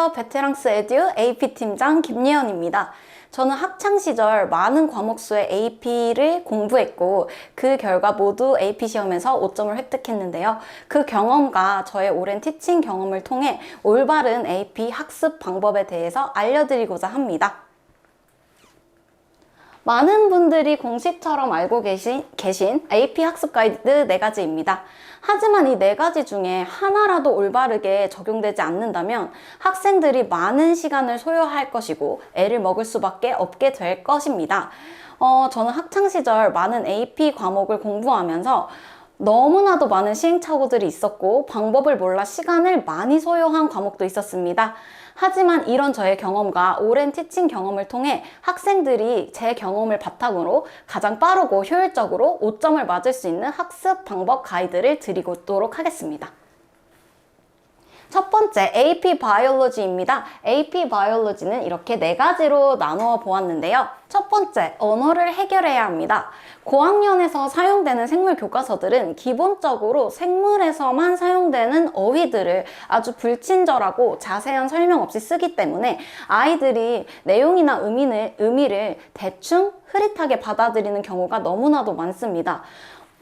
안녕하세요. 베테랑스 에듀 AP팀장 김예언입니다. 저는 학창시절 많은 과목 수의 AP를 공부했고 그 결과 모두 AP 시험에서 5점을 획득했는데요. 그 경험과 저의 오랜 티칭 경험을 통해 올바른 AP 학습 방법에 대해서 알려드리고자 합니다. 많은 분들이 공식처럼 알고 계신 AP 학습 가이드 4가지입니다. 하지만 이 4가지 중에 하나라도 올바르게 적용되지 않는다면 학생들이 많은 시간을 소요할 것이고 애를 먹을 수밖에 없게 될 것입니다. 저는 학창시절 많은 AP 과목을 공부하면서 너무나도 많은 시행착오들이 있었고 방법을 몰라 시간을 많이 소요한 과목도 있었습니다. 하지만 이런 저의 경험과 오랜 티칭 경험을 통해 학생들이 제 경험을 바탕으로 가장 빠르고 효율적으로 5점을 맞을 수 있는 학습 방법 가이드를 드리도록 하겠습니다. 첫 번째, AP 바이올로지입니다. AP 바이올로지는 이렇게 4가지로 나누어 보았는데요. 첫 번째, 언어를 해결해야 합니다. 고학년에서 사용되는 생물 교과서들은 기본적으로 생물에서만 사용되는 어휘들을 아주 불친절하고 자세한 설명 없이 쓰기 때문에 아이들이 내용이나 의미를 대충 흐릿하게 받아들이는 경우가 너무나도 많습니다.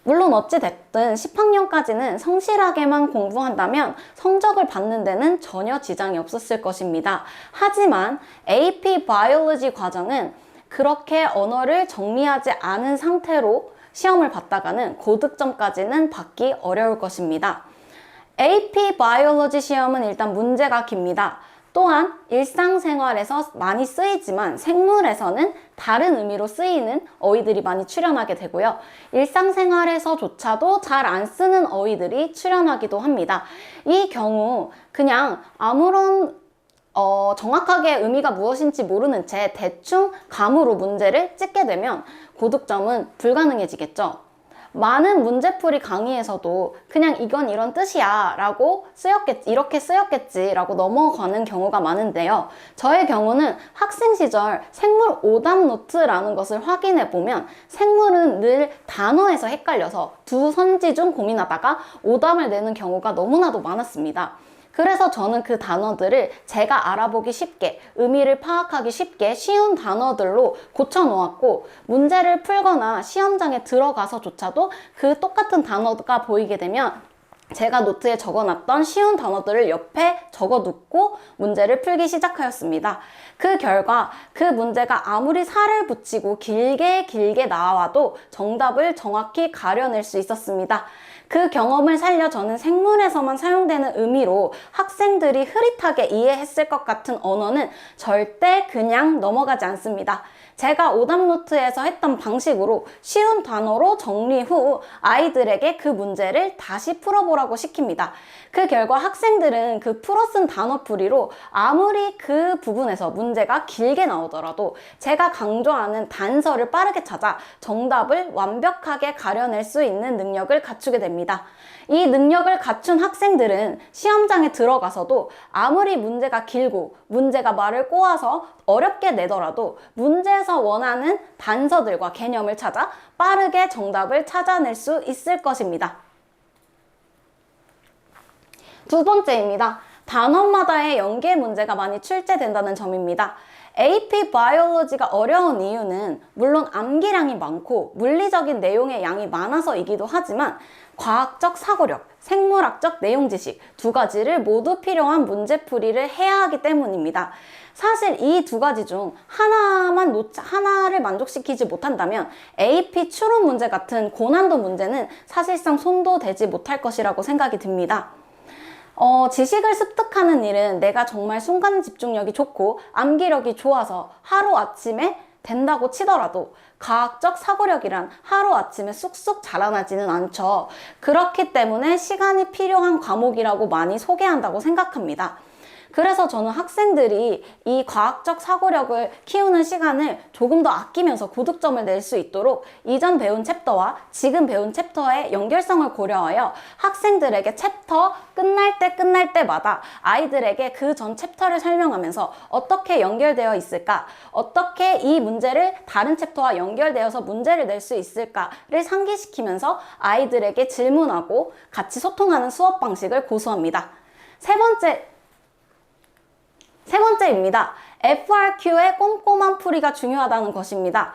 물론 어찌됐든 10학년까지는 성실하게만 공부한다면 성적을 받는 데는 전혀 지장이 없었을 것입니다. 하지만 AP 바이올로지 과정은 그렇게 언어를 정리하지 않은 상태로 시험을 봤다가는 고득점까지는 받기 어려울 것입니다. AP 바이올로지 시험은 일단 문제가 깁니다. 또한 일상생활에서 많이 쓰이지만 생물에서는 다른 의미로 쓰이는 어휘들이 많이 출현하게 되고요. 일상생활에서조차도 잘 안 쓰는 어휘들이 출현하기도 합니다. 이 경우 그냥 아무런 정확하게 의미가 무엇인지 모르는 채 대충 감으로 문제를 찍게 되면 고득점은 불가능해지겠죠. 많은 문제풀이 강의에서도 그냥 이건 이런 뜻이야 라고 이렇게 쓰였겠지 라고 넘어가는 경우가 많은데요. 저의 경우는 학생 시절 생물 오답 노트라는 것을 확인해 보면 생물은 늘 단어에서 헷갈려서 두 선지 중 고민하다가 오답을 내는 경우가 너무나도 많았습니다. 그래서 저는 그 단어들을 제가 알아보기 쉽게, 의미를 파악하기 쉽게 쉬운 단어들로 고쳐놓았고 문제를 풀거나 시험장에 들어가서조차도 그 똑같은 단어가 보이게 되면 제가 노트에 적어놨던 쉬운 단어들을 옆에 적어놓고 문제를 풀기 시작하였습니다. 그 결과 그 문제가 아무리 살을 붙이고 길게 나와도 정답을 정확히 가려낼 수 있었습니다. 그 경험을 살려 저는 생물에서만 사용되는 의미로 학생들이 흐릿하게 이해했을 것 같은 언어는 절대 그냥 넘어가지 않습니다. 제가 오답노트에서 했던 방식으로 쉬운 단어로 정리 후 아이들에게 그 문제를 다시 풀어보라고 시킵니다. 그 결과 학생들은 그 풀어쓴 단어풀이로 아무리 그 부분에서 문제가 길게 나오더라도 제가 강조하는 단서를 빠르게 찾아 정답을 완벽하게 가려낼 수 있는 능력을 갖추게 됩니다. 이 능력을 갖춘 학생들은 시험장에 들어가서도 아무리 문제가 길고 문제가 말을 꼬아서 어렵게 내더라도 문제에서 원하는 단서들과 개념을 찾아 빠르게 정답을 찾아낼 수 있을 것입니다. 두 번째입니다. 단원마다의 연계 문제가 많이 출제된다는 점입니다. AP 바이올로지가 어려운 이유는 물론 암기량이 많고 물리적인 내용의 양이 많아서이기도 하지만 과학적 사고력, 생물학적 내용 지식 2가지를 모두 필요한 문제풀이를 해야 하기 때문입니다. 사실 이 2가지 중 하나를 만족시키지 못한다면 AP 추론 문제 같은 고난도 문제는 사실상 손도 대지 못할 것이라고 생각이 듭니다. 지식을 습득하는 일은 내가 정말 순간 집중력이 좋고 암기력이 좋아서 하루아침에 된다고 치더라도 과학적 사고력이란 하루아침에 쑥쑥 자라나지는 않죠. 그렇기 때문에 시간이 필요한 과목이라고 많이 소개한다고 생각합니다. 그래서 저는 학생들이 이 과학적 사고력을 키우는 시간을 조금 더 아끼면서 고득점을 낼 수 있도록 이전 배운 챕터와 지금 배운 챕터의 연결성을 고려하여 학생들에게 챕터 끝날 때마다 아이들에게 그 전 챕터를 설명하면서 어떻게 연결되어 있을까, 어떻게 이 문제를 다른 챕터와 연결되어서 문제를 낼 수 있을까를 상기시키면서 아이들에게 질문하고 같이 소통하는 수업 방식을 고수합니다. 세 번째 세 번째입니다. FRQ의 꼼꼼한 풀이가 중요하다는 것입니다.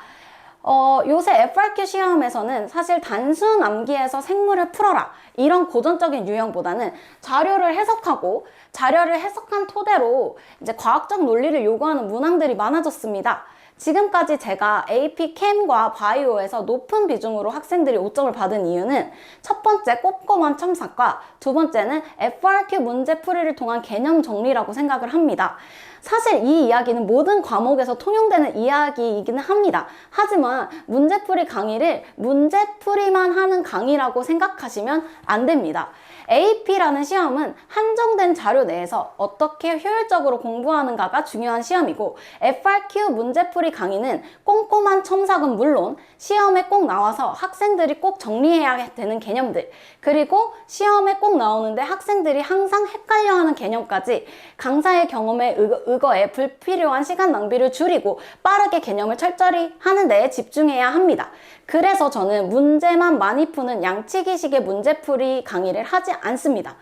요새 FRQ 시험에서는 사실 단순 암기해서 생물을 풀어라 이런 고전적인 유형보다는 자료를 해석하고 자료를 해석한 토대로 이제 과학적 논리를 요구하는 문항들이 많아졌습니다. 지금까지 제가 AP 캠과 바이오에서 높은 비중으로 학생들이 5점을 받은 이유는 첫 번째 꼼꼼한 첨삭과 두 번째는 FRQ 문제풀이를 통한 개념 정리라고 생각을 합니다. 사실 이 이야기는 모든 과목에서 통용되는 이야기이기는 합니다. 하지만 문제풀이 강의를 문제풀이만 하는 강의라고 생각하시면 안 됩니다. AP라는 시험은 한정된 자료 내에서 어떻게 효율적으로 공부하는가가 중요한 시험이고 FRQ 문제풀이 강의는 꼼꼼한 첨삭은 물론 시험에 꼭 나와서 학생들이 꼭 정리해야 되는 개념들 그리고 시험에 꼭 나오는데 학생들이 항상 헷갈려하는 개념까지 강사의 경험에 의거해 불필요한 시간 낭비를 줄이고 빠르게 개념을 철저히 하는 데에 집중해야 합니다. 그래서 저는 문제만 많이 푸는 양치기식의 문제풀이 강의를 하지 않습니다.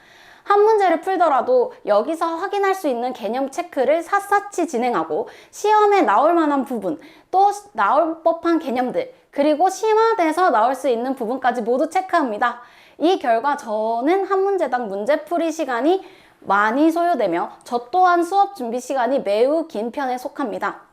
한 문제를 풀더라도 여기서 확인할 수 있는 개념 체크를 샅샅이 진행하고 시험에 나올 만한 부분, 또 나올 법한 개념들, 그리고 심화돼서 나올 수 있는 부분까지 모두 체크합니다. 이 결과 저는 한 문제당 문제풀이 시간이 많이 소요되며 저 또한 수업 준비 시간이 매우 긴 편에 속합니다.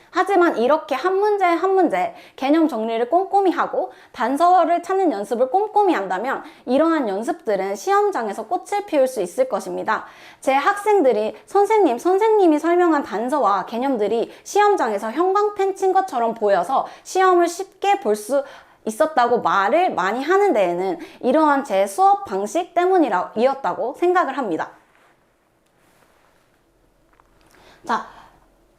하지만 이렇게 한 문제 한 문제 개념 정리를 꼼꼼히 하고 단서를 찾는 연습을 꼼꼼히 한다면 이러한 연습들은 시험장에서 꽃을 피울 수 있을 것입니다. 제 학생들이 선생님이 설명한 단서와 개념들이 시험장에서 형광펜 친 것처럼 보여서 시험을 쉽게 볼 수 있었다고 말을 많이 하는 데에는 이러한 제 수업 방식 때문이었다고 생각을 합니다. 자,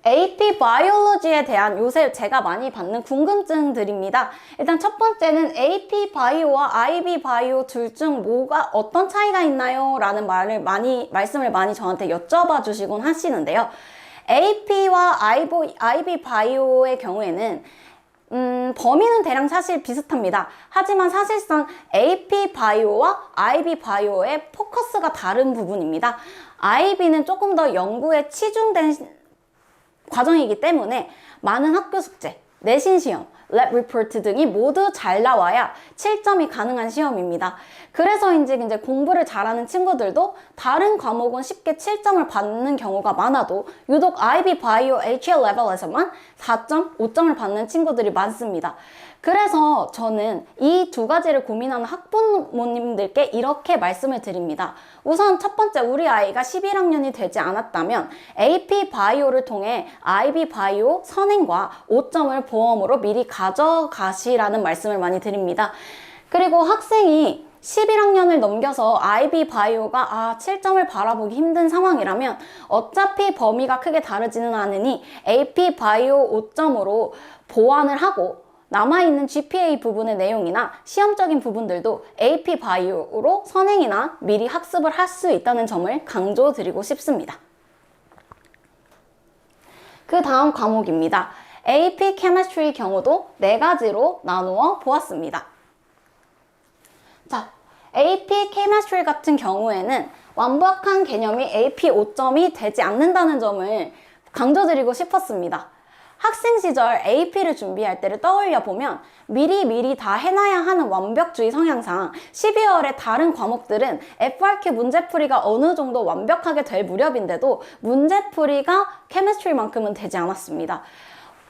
AP 바이올로지에 대한 요새 제가 많이 받는 궁금증들입니다. 일단 첫 번째는 AP 바이오와 IB 바이오 둘 중 뭐가 어떤 차이가 있나요? 라는 말씀을 많이 저한테 여쭤봐 주시곤 하시는데요. AP와 IB 바이오의 경우에는 범위는 대략 사실 비슷합니다. 하지만 사실상 AP 바이오와 IB 바이오의 포커스가 다른 부분입니다. IB는 조금 더 연구에 치중된 과정이기 때문에 많은 학교 숙제, 내신 시험, 랩 리포트 등이 모두 잘 나와야 7점이 가능한 시험입니다. 그래서인지 이제 공부를 잘하는 친구들도 다른 과목은 쉽게 7점을 받는 경우가 많아도 유독 IB 바이오 HL 레벨에서만 4점, 5점을 받는 친구들이 많습니다. 그래서 저는 이 두 가지를 고민하는 학부모님들께 이렇게 말씀을 드립니다. 우선 첫 번째, 우리 아이가 11학년이 되지 않았다면 AP 바이오를 통해 IB 바이오 선행과 5점을 보험으로 미리 가져가시라는 말씀을 많이 드립니다. 그리고 학생이 11학년을 넘겨서 IB 바이오가 7점을 바라보기 힘든 상황이라면 어차피 범위가 크게 다르지는 않으니 AP 바이오 5점으로 보완을 하고 남아있는 GPA 부분의 내용이나 시험적인 부분들도 AP 바이오로 선행이나 미리 학습을 할 수 있다는 점을 강조드리고 싶습니다. 그 다음 과목입니다. AP Chemistry 경우도 4가지로 나누어 보았습니다. 자, AP Chemistry 같은 경우에는 완벽한 개념이 AP 5점이 되지 않는다는 점을 강조드리고 싶었습니다. 학생 시절 AP를 준비할 때를 떠올려 보면 미리 다 해놔야 하는 완벽주의 성향상 12월의 다른 과목들은 FRQ 문제풀이가 어느 정도 완벽하게 될 무렵인데도 문제풀이가 케미스트리만큼은 되지 않았습니다.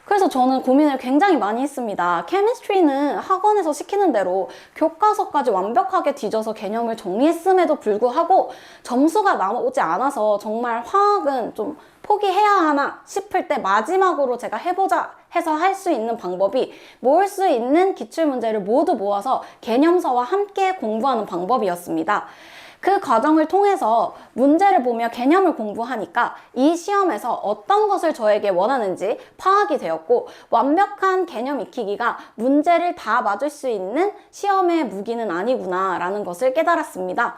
그래서 저는 고민을 굉장히 많이 했습니다. 케미스트리는 학원에서 시키는 대로 교과서까지 완벽하게 뒤져서 개념을 정리했음에도 불구하고 점수가 나오지 않아서 정말 화학은 좀 포기해야 하나 싶을 때 마지막으로 제가 해보자 해서 할 수 있는 방법이 모을 수 있는 기출문제를 모두 모아서 개념서와 함께 공부하는 방법이었습니다. 그 과정을 통해서 문제를 보며 개념을 공부하니까 이 시험에서 어떤 것을 저에게 원하는지 파악이 되었고 완벽한 개념 익히기가 문제를 다 맞을 수 있는 시험의 무기는 아니구나 라는 것을 깨달았습니다.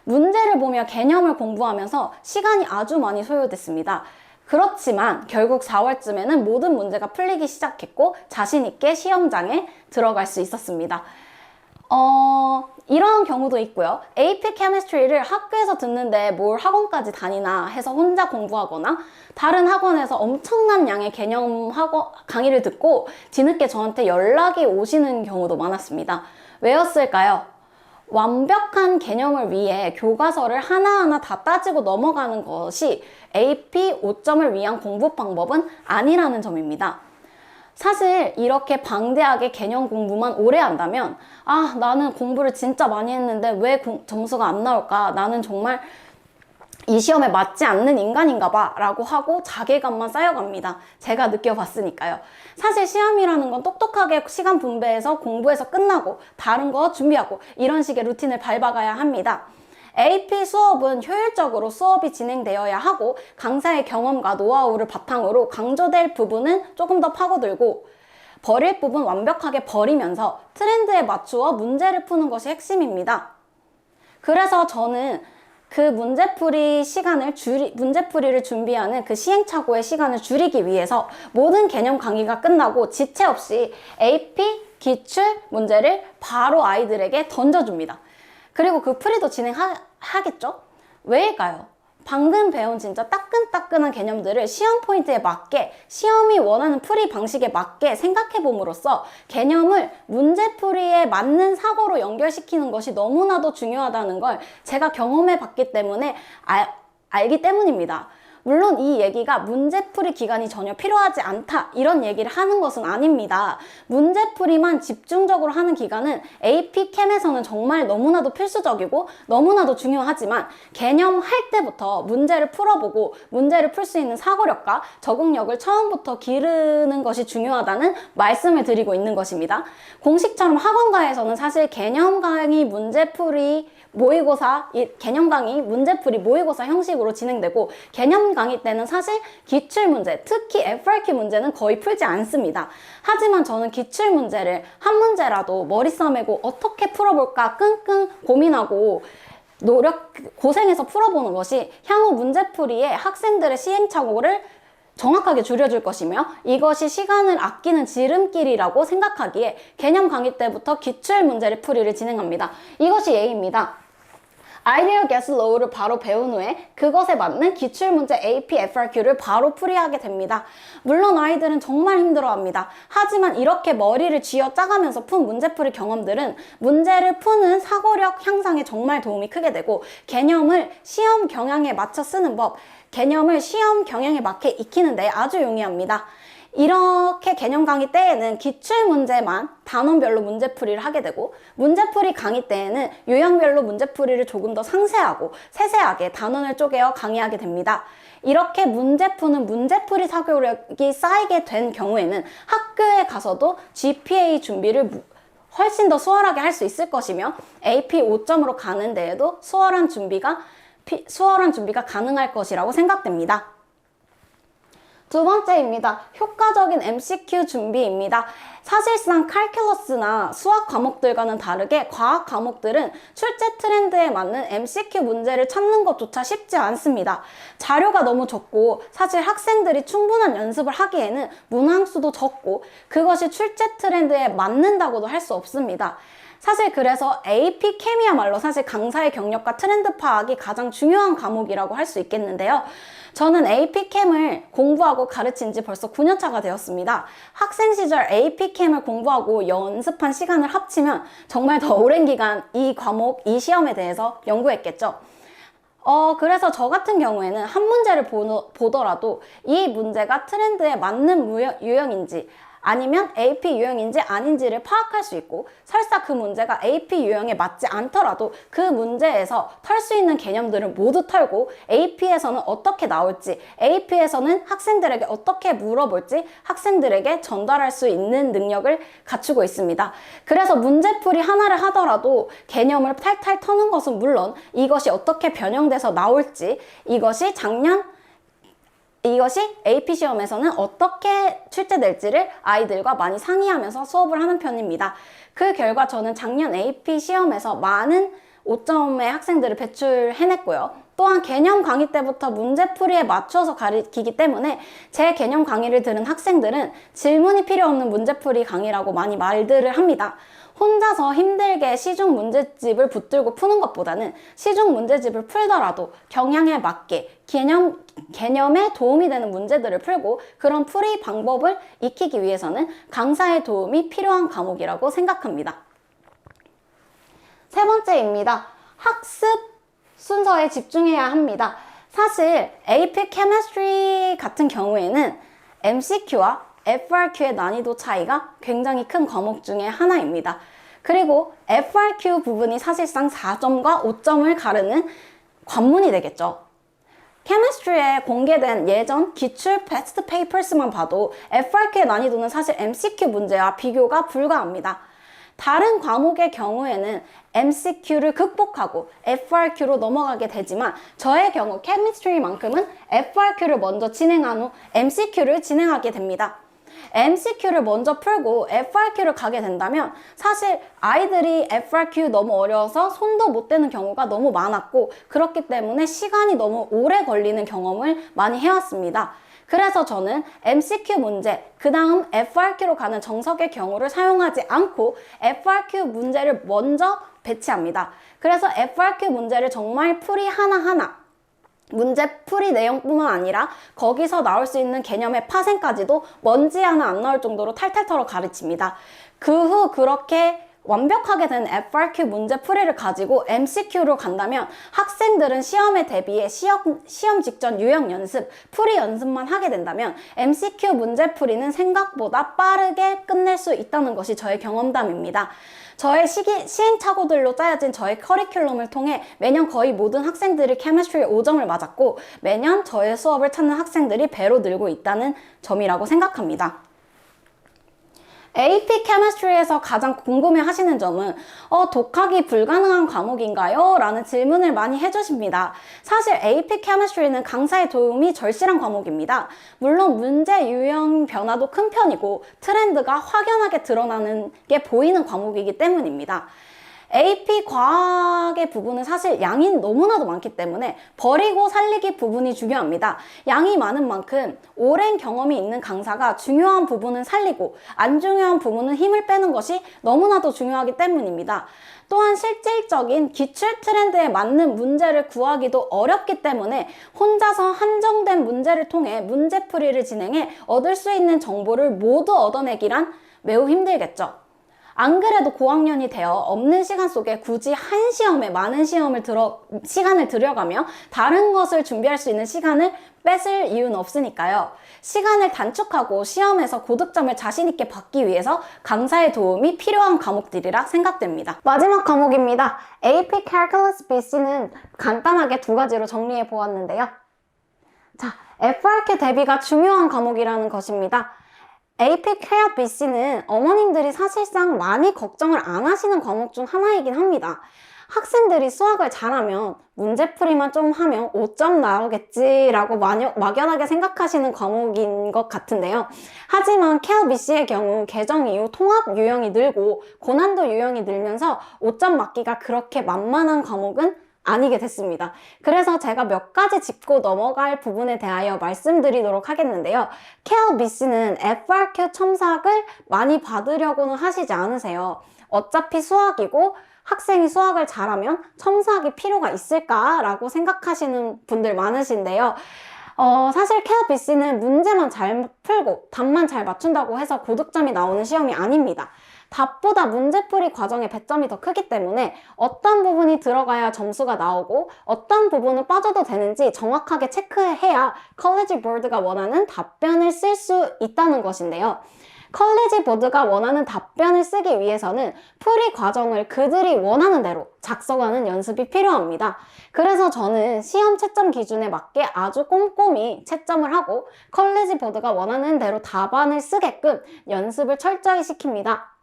문제를 보며 개념을 공부하면서 시간이 아주 많이 소요됐습니다. 그렇지만 결국 4월쯤에는 모든 문제가 풀리기 시작했고 자신 있게 시험장에 들어갈 수 있었습니다. 이런 경우도 있고요. AP 케미스트리를 학교에서 듣는데 뭘 학원까지 다니나 해서 혼자 공부하거나 다른 학원에서 엄청난 양의 개념 강의를 듣고 뒤늦게 저한테 연락이 오시는 경우도 많았습니다. 왜였을까요? 완벽한 개념을 위해 교과서를 하나하나 다 따지고 넘어가는 것이 AP 5점을 위한 공부 방법은 아니라는 점입니다. 사실 이렇게 방대하게 개념 공부만 오래 한다면 나는 공부를 진짜 많이 했는데 왜 점수가 안 나올까? 나는 정말 이 시험에 맞지 않는 인간인가 봐 라고 하고 자괴감만 쌓여갑니다. 제가 느껴봤으니까요. 사실 시험이라는 건 똑똑하게 시간 분배해서 공부해서 끝나고 다른 거 준비하고 이런 식의 루틴을 밟아가야 합니다. AP 수업은 효율적으로 수업이 진행되어야 하고 강사의 경험과 노하우를 바탕으로 강조될 부분은 조금 더 파고들고 버릴 부분 완벽하게 버리면서 트렌드에 맞추어 문제를 푸는 것이 핵심입니다. 그래서 저는 그 문제풀이를 준비하는 그 시행착오의 시간을 줄이기 위해서 모든 개념 강의가 끝나고 지체 없이 AP 기출 문제를 바로 아이들에게 던져줍니다. 그리고 그 풀이도 진행하겠죠? 왜일까요? 방금 배운 진짜 따끈따끈한 개념들을 시험 포인트에 맞게 시험이 원하는 풀이 방식에 맞게 생각해 봄으로써 개념을 문제풀이에 맞는 사고로 연결시키는 것이 너무나도 중요하다는 걸 제가 경험해 봤기 때문에 알기 때문입니다. 물론 이 얘기가 문제풀이 기간이 전혀 필요하지 않다 이런 얘기를 하는 것은 아닙니다. 문제풀이만 집중적으로 하는 기간은 AP 캠에서는 정말 너무나도 필수적이고 너무나도 중요하지만 개념 할 때부터 문제를 풀어보고 문제를 풀 수 있는 사고력과 적응력을 처음부터 기르는 것이 중요하다는 말씀을 드리고 있는 것입니다. 공식처럼 학원가에서는 사실 개념 강의 문제풀이 모의고사, 개념 강의 문제풀이 모의고사 형식으로 진행되고 개념 강의 때는 사실 기출문제, 특히 FRQ 문제는 거의 풀지 않습니다. 하지만 저는 기출문제를 한 문제라도 머리 싸매고 어떻게 풀어볼까 끙끙 고민하고 고생해서 풀어보는 것이 향후 문제풀이에 학생들의 시행착오를 정확하게 줄여줄 것이며 이것이 시간을 아끼는 지름길이라고 생각하기에 개념 강의 때부터 기출문제를 풀이를 진행합니다. 이것이 예입니다. Ideal Guess Law를 바로 배운 후에 그것에 맞는 기출문제 AP, FRQ를 바로 풀이하게 됩니다. 물론 아이들은 정말 힘들어합니다. 하지만 이렇게 머리를 쥐어 짜가면서 푼 문제풀이 경험들은 문제를 푸는 사고력 향상에 정말 도움이 크게 되고 개념을 시험 경향에 맞춰 쓰는 법, 개념을 시험 경향에 맞게 익히는 데 아주 용이합니다. 이렇게 개념 강의 때에는 기출문제만 단원별로 문제풀이를 하게 되고 문제풀이 강의 때에는 요양별로 문제풀이를 조금 더 상세하고 세세하게 단원을 쪼개어 강의하게 됩니다. 이렇게 문제 푸는 문제풀이 사고력이 쌓이게 된 경우에는 학교에 가서도 GPA 준비를 훨씬 더 수월하게 할 수 있을 것이며 AP 5점으로 가는 데에도 수월한 준비가 가능할 것이라고 생각됩니다. 두 번째입니다. 효과적인 MCQ 준비입니다. 사실상 칼큘러스나 수학 과목들과는 다르게 과학 과목들은 출제 트렌드에 맞는 MCQ 문제를 찾는 것조차 쉽지 않습니다. 자료가 너무 적고 사실 학생들이 충분한 연습을 하기에는 문항수도 적고 그것이 출제 트렌드에 맞는다고도 할 수 없습니다. 사실 그래서 AP 캠이야말로 사실 강사의 경력과 트렌드 파악이 가장 중요한 과목이라고 할 수 있겠는데요. 저는 AP 캠을 공부하고 가르친 지 벌써 9년차가 되었습니다. 학생 시절 AP 캠을 공부하고 연습한 시간을 합치면 정말 더 오랜 기간 이 과목, 이 시험에 대해서 연구했겠죠. 그래서 저 같은 경우에는 한 문제를 보더라도 이 문제가 트렌드에 맞는 유형인지 아니면 AP 유형인지 아닌지를 파악할 수 있고 설사 그 문제가 AP 유형에 맞지 않더라도 그 문제에서 털 수 있는 개념들을 모두 털고 AP에서는 어떻게 나올지 AP에서는 학생들에게 어떻게 물어볼지 학생들에게 전달할 수 있는 능력을 갖추고 있습니다. 그래서 문제풀이 하나를 하더라도 개념을 탈탈 터는 것은 물론 이것이 어떻게 변형돼서 나올지 이것이 AP 시험에서는 어떻게 출제될지를 아이들과 많이 상의하면서 수업을 하는 편입니다. 그 결과 저는 작년 AP 시험에서 많은 5점의 학생들을 배출해냈고요. 또한 개념 강의 때부터 문제풀이에 맞춰서 가르치기 때문에 제 개념 강의를 들은 학생들은 질문이 필요 없는 문제풀이 강의라고 많이 말들을 합니다. 혼자서 힘들게 시중 문제집을 붙들고 푸는 것보다는 시중 문제집을 풀더라도 경향에 맞게 개념에 도움이 되는 문제들을 풀고 그런 풀이 방법을 익히기 위해서는 강사의 도움이 필요한 과목이라고 생각합니다. 세 번째입니다. 학습 순서에 집중해야 합니다. 사실 AP Chemistry 같은 경우에는 MCQ와 FRQ의 난이도 차이가 굉장히 큰 과목 중에 하나입니다. 그리고 FRQ 부분이 사실상 4점과 5점을 가르는 관문이 되겠죠. 케미스트리에 공개된 예전 기출 패스트 페이퍼스만 봐도 FRQ의 난이도는 사실 MCQ 문제와 비교가 불가합니다. 다른 과목의 경우에는 MCQ를 극복하고 FRQ로 넘어가게 되지만 저의 경우 케미스트리만큼은 FRQ를 먼저 진행한 후 MCQ를 진행하게 됩니다. MCQ를 먼저 풀고 FRQ를 가게 된다면 사실 아이들이 FRQ 너무 어려워서 손도 못 대는 경우가 너무 많았고 그렇기 때문에 시간이 너무 오래 걸리는 경험을 많이 해왔습니다. 그래서 저는 MCQ 문제, 그 다음 FRQ로 가는 정석의 경우를 사용하지 않고 FRQ 문제를 먼저 배치합니다. 그래서 FRQ 문제를 정말 풀이 하나하나 문제 풀이 내용뿐만 아니라 거기서 나올 수 있는 개념의 파생까지도 먼지 하나 안 나올 정도로 탈탈 털어 가르칩니다. 그 후 그렇게 완벽하게 된 FRQ 문제 풀이를 가지고 MCQ로 간다면 학생들은 시험에 대비해 시험 직전 유형 연습, 풀이 연습만 하게 된다면 MCQ 문제 풀이는 생각보다 빠르게 끝낼 수 있다는 것이 저의 경험담입니다. 저의 시행착오들로 짜여진 저의 커리큘럼을 통해 매년 거의 모든 학생들이 케미스트리에 5점을 맞았고 매년 저의 수업을 찾는 학생들이 배로 늘고 있다는 점이라고 생각합니다. AP Chemistry에서 가장 궁금해 하시는 점은 독학이 불가능한 과목인가요? 라는 질문을 많이 해주십니다. 사실 AP Chemistry는 강사의 도움이 절실한 과목입니다. 물론 문제 유형 변화도 큰 편이고 트렌드가 확연하게 드러나는 게 보이는 과목이기 때문입니다. AP 과학의 부분은 사실 양이 너무나도 많기 때문에 버리고 살리기 부분이 중요합니다. 양이 많은 만큼 오랜 경험이 있는 강사가 중요한 부분은 살리고 안 중요한 부분은 힘을 빼는 것이 너무나도 중요하기 때문입니다. 또한 실질적인 기출 트렌드에 맞는 문제를 구하기도 어렵기 때문에 혼자서 한정된 문제를 통해 문제풀이를 진행해 얻을 수 있는 정보를 모두 얻어내기란 매우 힘들겠죠. 안 그래도 고학년이 되어 없는 시간 속에 굳이 한 시험에 많은 시간을 들여가며 다른 것을 준비할 수 있는 시간을 뺏을 이유는 없으니까요. 시간을 단축하고 시험에서 고득점을 자신 있게 받기 위해서 강사의 도움이 필요한 과목들이라 생각됩니다. 마지막 과목입니다. AP Calculus BC는 간단하게 두 가지로 정리해 보았는데요. 자, FRQ 대비가 중요한 과목이라는 것입니다. AP Calc BC는 어머님들이 사실상 많이 걱정을 안 하시는 과목 중 하나이긴 합니다. 학생들이 수학을 잘하면 문제풀이만 좀 하면 5점 나오겠지라고 막연하게 생각하시는 과목인 것 같은데요. 하지만 Calc BC의 경우 개정 이후 통합 유형이 늘고 고난도 유형이 늘면서 5점 맞기가 그렇게 만만한 과목은 아니게 됐습니다. 그래서 제가 몇 가지 짚고 넘어갈 부분에 대하여 말씀드리도록 하겠는데요. Calc BC는 FRQ 첨삭을 많이 받으려고는 하시지 않으세요. 어차피 수학이고 학생이 수학을 잘하면 첨삭이 필요가 있을까라고 생각하시는 분들 많으신데요. 사실 Calc BC는 문제만 잘 풀고 답만 잘 맞춘다고 해서 고득점이 나오는 시험이 아닙니다. 답보다 문제풀이 과정의 배점이 더 크기 때문에 어떤 부분이 들어가야 점수가 나오고 어떤 부분은 빠져도 되는지 정확하게 체크해야 컬리지 보드가 원하는 답변을 쓸 수 있다는 것인데요. 컬리지 보드가 원하는 답변을 쓰기 위해서는 풀이 과정을 그들이 원하는 대로 작성하는 연습이 필요합니다. 그래서 저는 시험 채점 기준에 맞게 아주 꼼꼼히 채점을 하고 컬리지 보드가 원하는 대로 답안을 쓰게끔 연습을 철저히 시킵니다.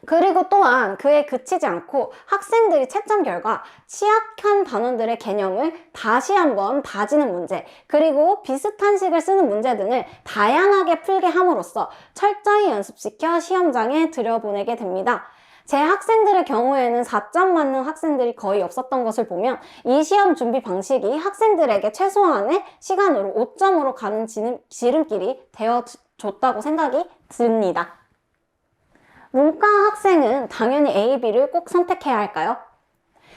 그리고 또한 그에 그치지 않고 학생들이 채점 결과 취약한 단원들의 개념을 다시 한번 다지는 문제, 그리고 비슷한 식을 쓰는 문제 등을 다양하게 풀게 함으로써 철저히 연습시켜 시험장에 들여보내게 됩니다. 제 학생들의 경우에는 4점 맞는 학생들이 거의 없었던 것을 보면 이 시험 준비 방식이 학생들에게 최소한의 시간으로 5점으로 가는 지름길이 되어줬다고 생각이 듭니다. 문과 학생은 당연히 A, B를 꼭 선택해야 할까요?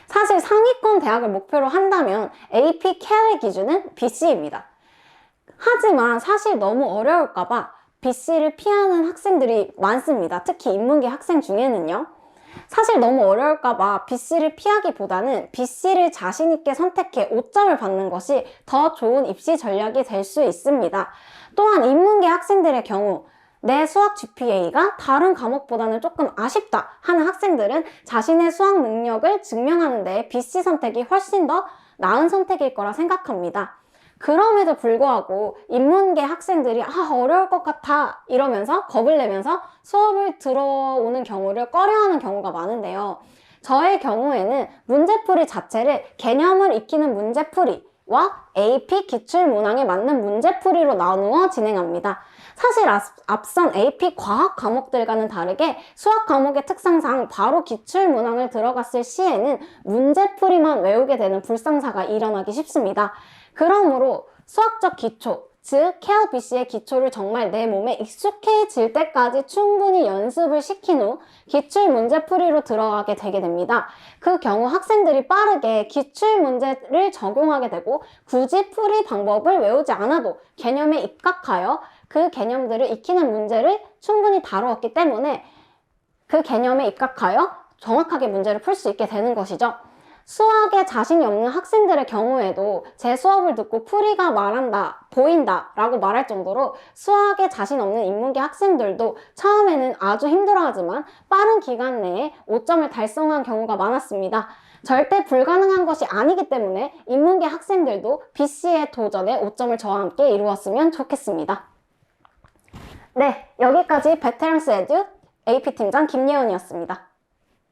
사실 상위권 대학을 목표로 한다면 AP 캘의 기준은 BC입니다. 하지만 사실 너무 어려울까봐 BC를 피하는 학생들이 많습니다. 특히 인문계 학생 중에는요. 사실 너무 어려울까봐 BC를 피하기보다는 BC를 자신있게 선택해 5점을 받는 것이 더 좋은 입시 전략이 될 수 있습니다. 또한 인문계 학생들의 경우 내 수학 GPA가 다른 과목보다는 조금 아쉽다 하는 학생들은 자신의 수학 능력을 증명하는 데 BC 선택이 훨씬 더 나은 선택일 거라 생각합니다. 그럼에도 불구하고 인문계 학생들이 어려울 것 같아 이러면서 겁을 내면서 수업을 들어오는 경우를 꺼려하는 경우가 많은데요. 저의 경우에는 문제풀이 자체를 개념을 익히는 문제풀이와 AP 기출문항에 맞는 문제풀이로 나누어 진행합니다. 사실 앞선 AP 과학 과목들과는 다르게 수학 과목의 특성상 바로 기출문항을 들어갔을 시에는 문제풀이만 외우게 되는 불상사가 일어나기 쉽습니다. 그러므로 수학적 기초, 즉 KLBC의 기초를 정말 내 몸에 익숙해질 때까지 충분히 연습을 시킨 후 기출 문제풀이로 들어가게 되게 됩니다. 그 경우 학생들이 빠르게 기출 문제를 적용하게 되고 굳이 풀이 방법을 외우지 않아도 개념에 입각하여 그 개념들을 익히는 문제를 충분히 다루었기 때문에 그 개념에 입각하여 정확하게 문제를 풀 수 있게 되는 것이죠. 수학에 자신이 없는 학생들의 경우에도 제 수업을 듣고 풀이가 말한다, 보인다 라고 말할 정도로 수학에 자신 없는 인문계 학생들도 처음에는 아주 힘들어하지만 빠른 기간 내에 5점을 달성한 경우가 많았습니다. 절대 불가능한 것이 아니기 때문에 인문계 학생들도 BC의 도전에 5점을 저와 함께 이루었으면 좋겠습니다. 네, 여기까지 베테랑스 에듀 AP팀장 김예원이었습니다.